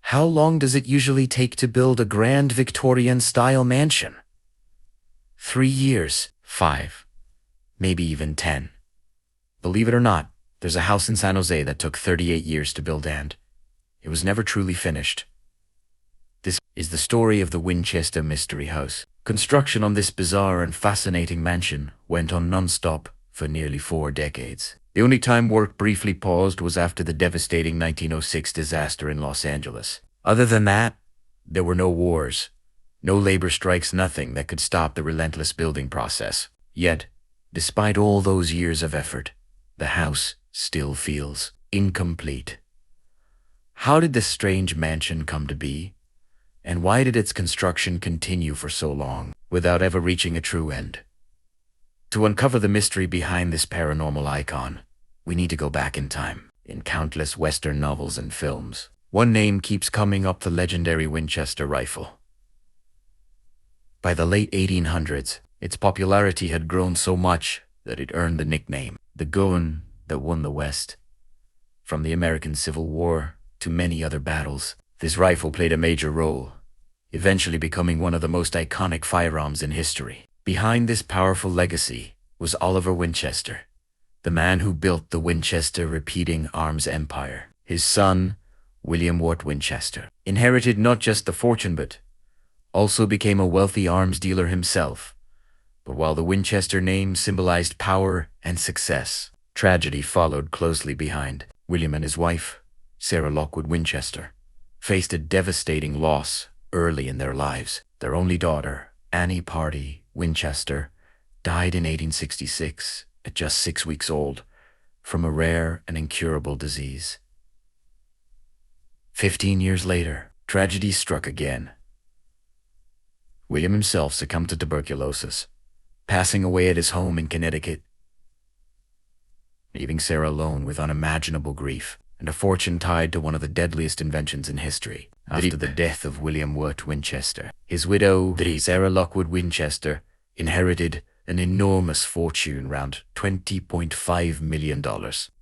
How long does it usually take to build a grand Victorian-style mansion? 3 years, 5, maybe even 10. Believe it or not, there's a house in San Jose that took 38 years to build and it was never truly finished. This is the story of the Winchester Mystery House. Construction on this bizarre and fascinating mansion went on non-stop for nearly 4 decades. The only time work briefly paused was after the devastating 1906 disaster in Los Angeles. Other than that, there were no wars, no labor strikes, nothing that could stop the relentless building process. Yet, despite all those years of effort, the house still feels incomplete. How did this strange mansion come to be? And why did its construction continue for so long, without ever reaching a true end? To uncover the mystery behind this paranormal icon, we need to go back in time. In countless Western novels and films, one name keeps coming up: the legendary Winchester rifle. By the late 1800s, its popularity had grown so much that it earned the nickname, the gun that won the West. From the American Civil War to many other battles, this rifle played a major role, eventually becoming one of the most iconic firearms in history. Behind this powerful legacy was Oliver Winchester, the man who built the Winchester repeating arms empire. His son, William Watt Winchester, inherited not just the fortune but also became a wealthy arms dealer himself. But while the Winchester name symbolized power and success, tragedy followed closely behind. William and his wife, Sarah Lockwood Winchester, faced a devastating loss early in their lives. Their only daughter, Annie Party Winchester, died in 1866 at just 6 weeks old from a rare and incurable disease. 15 years later, tragedy struck again. William himself succumbed to tuberculosis, passing away at his home in Connecticut, leaving Sarah alone with unimaginable grief and a fortune tied to one of the deadliest inventions in history. After the death of William Watt Winchester, his widow, Sarah Lockwood Winchester, inherited an enormous fortune, around $20.5 million,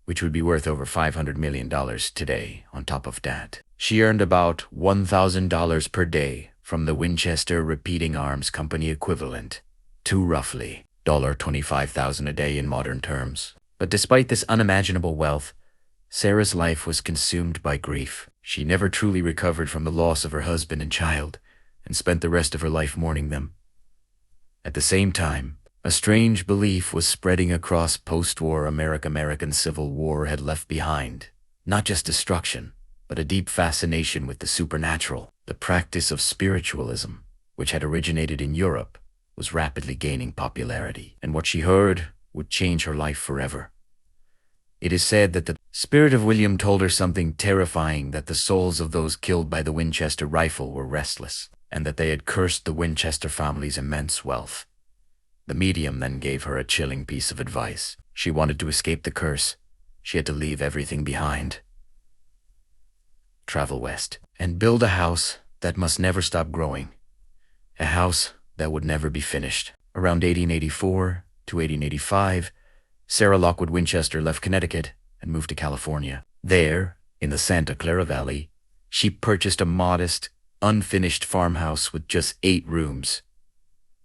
which would be worth over $500 million today. On top of that, she earned about $1,000 per day from the Winchester Repeating Arms Company, equivalent to roughly $25,000 a day in modern terms. But despite this unimaginable wealth, Sarah's life was consumed by grief. She never truly recovered from the loss of her husband and child, and spent the rest of her life mourning them. At the same time, a strange belief was spreading across post-war America. American Civil War had left behind not just destruction, but a deep fascination with the supernatural. The practice of spiritualism, which had originated in Europe, was rapidly gaining popularity, and what she heard would change her life forever. It is said that the spirit of William told her something terrifying, that the souls of those killed by the Winchester rifle were restless, and that they had cursed the Winchester family's immense wealth. The medium then gave her a chilling piece of advice. She wanted to escape the curse. She had to leave everything behind, travel west, and build a house that must never stop growing, a house that would never be finished. Around 1884 to 1885, Sarah Lockwood Winchester left Connecticut and moved to California. There, in the Santa Clara Valley, she purchased a modest, unfinished farmhouse with just 8 rooms.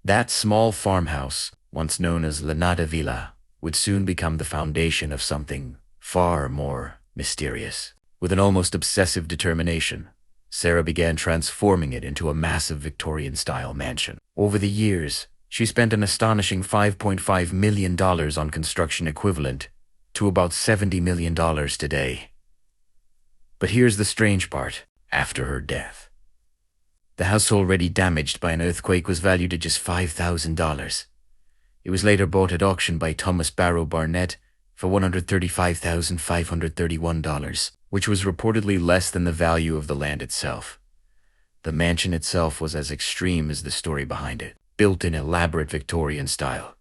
That small farmhouse, once known as La Nada Villa, would soon become the foundation of something far more mysterious. With an almost obsessive determination, Sarah began transforming it into a massive Victorian-style mansion. Over the years, she spent an astonishing $5.5 million on construction, equivalent to about $70 million today. But here's the strange part. After her death, the house, already damaged by an earthquake, was valued at just $5,000. It was later bought at auction by Thomas Barrow Barnett for $135,531, which was reportedly less than the value of the land itself. The mansion itself was as extreme as the story behind it. Built in elaborate Victorian style,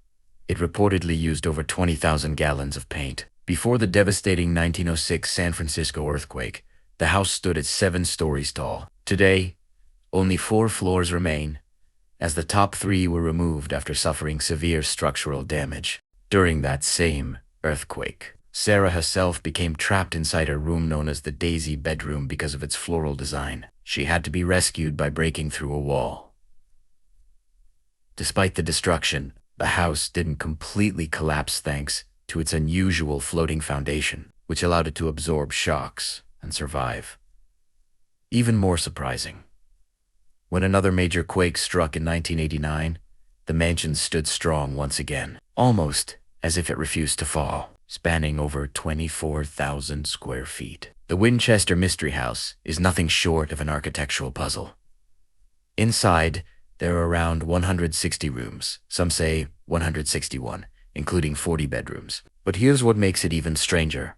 it reportedly used over 20,000 gallons of paint. Before the devastating 1906 San Francisco earthquake, the house stood at 7 stories tall. Today, only 4 floors remain, as the top 3 were removed after suffering severe structural damage. During that same earthquake, Sarah herself became trapped inside her room known as the Daisy bedroom because of its floral design. She had to be rescued by breaking through a wall. Despite the destruction, the house didn't completely collapse thanks to its unusual floating foundation, which allowed it to absorb shocks and survive. Even more surprising, when another major quake struck in 1989, the mansion stood strong once again, almost as if it refused to fall, spanning over 24,000 square feet. The Winchester Mystery House is nothing short of an architectural puzzle. Inside, there are around 160 rooms, some say 161, including 40 bedrooms. But here's what makes it even stranger.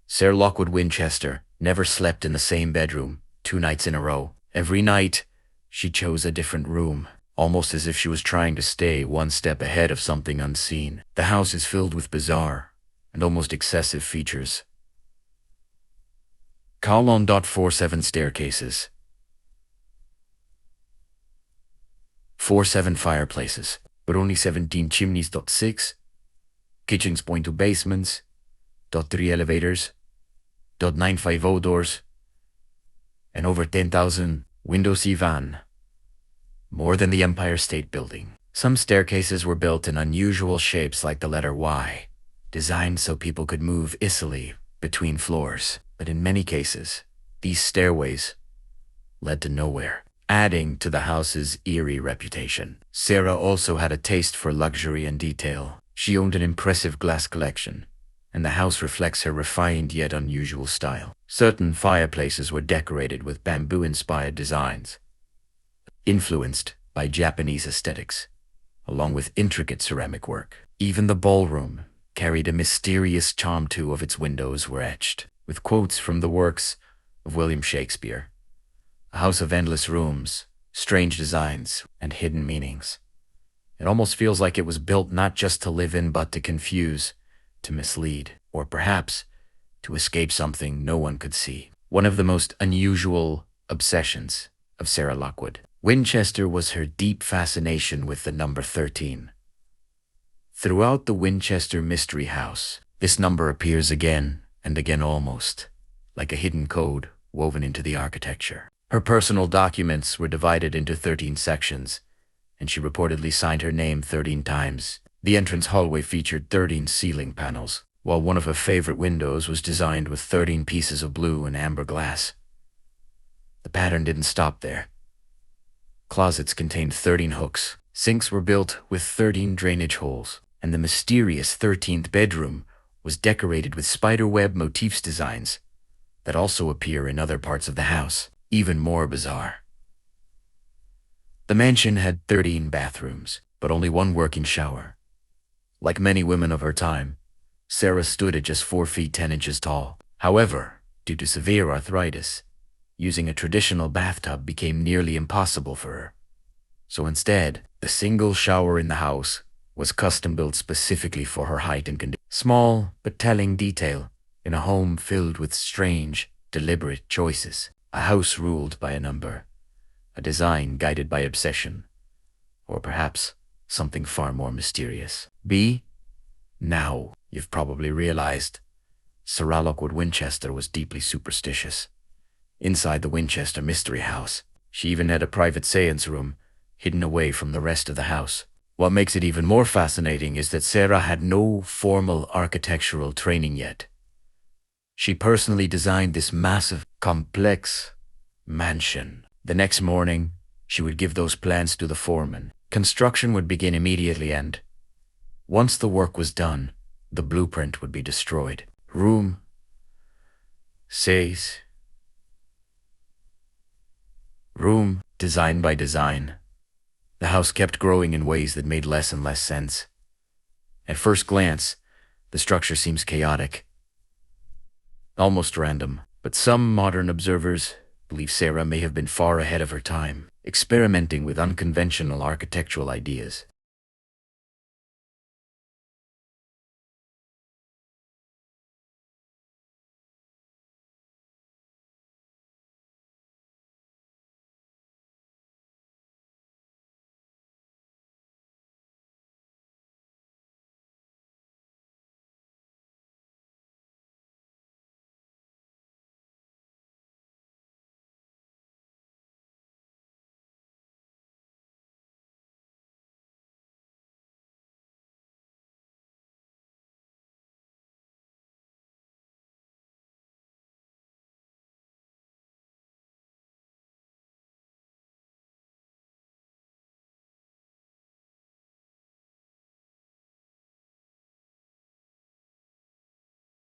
Sarah Lockwood Winchester never slept in the same bedroom 2 nights in a row. Every night, she chose a different room, almost as if she was trying to stay one step ahead of something unseen. The house is filled with bizarre and almost excessive features. Colon.47 staircases, 47 fireplaces, but only 17 chimneys. 6 kitchens. 2 basements. 3 elevators. 950 doors, and over 10,000 windows. Even more than the Empire State Building. Some staircases were built in unusual shapes like the letter Y, designed so people could move easily between floors. But in many cases, these stairways led to nowhere, adding to the house's eerie reputation. Sarah also had a taste for luxury and detail. She owned an impressive glass collection, and the house reflects her refined yet unusual style. Certain fireplaces were decorated with bamboo-inspired designs, influenced by Japanese aesthetics, along with intricate ceramic work. Even the ballroom carried a mysterious charm. 2 of its windows were etched with quotes from the works of William Shakespeare. A house of endless rooms, strange designs, and hidden meanings. It almost feels like it was built not just to live in, but to confuse, to mislead, or perhaps to escape something no one could see. One of the most unusual obsessions of Sarah Lockwood Winchester was her deep fascination with the number 13. Throughout the Winchester Mystery House, this number appears again and again, almost like a hidden code woven into the architecture. Her personal documents were divided into 13 sections, and she reportedly signed her name 13 times. The entrance hallway featured 13 ceiling panels, while one of her favorite windows was designed with 13 pieces of blue and amber glass. The pattern didn't stop there. Closets contained 13 hooks, sinks were built with 13 drainage holes, and the mysterious 13th bedroom was decorated with spiderweb motifs designs that also appear in other parts of the house. Even more bizarre. The mansion had 13 bathrooms, but only 1 working shower. Like many women of her time, Sarah stood at just 4 feet 10 inches tall. However, due to severe arthritis, using a traditional bathtub became nearly impossible for her. So instead, the single shower in the house was custom-built specifically for her height and condition. Small but telling detail in a home filled with strange, deliberate choices. A house ruled by a number, a design guided by obsession, or perhaps something far more mysterious. Now, you've probably realized, Sarah Lockwood Winchester was deeply superstitious. Inside the Winchester Mystery House, she even had a private seance room hidden away from the rest of the house. What makes it even more fascinating is that Sarah had no formal architectural training yet. She personally designed this massive, complex mansion. The next morning, she would give those plans to the foreman. Construction would begin immediately, and once the work was done, the blueprint would be destroyed. Room 6. Room, design by design. The house kept growing in ways that made less and less sense. At first glance, the structure seems chaotic, almost random, but some modern observers believe Sarah may have been far ahead of her time, experimenting with unconventional architectural ideas.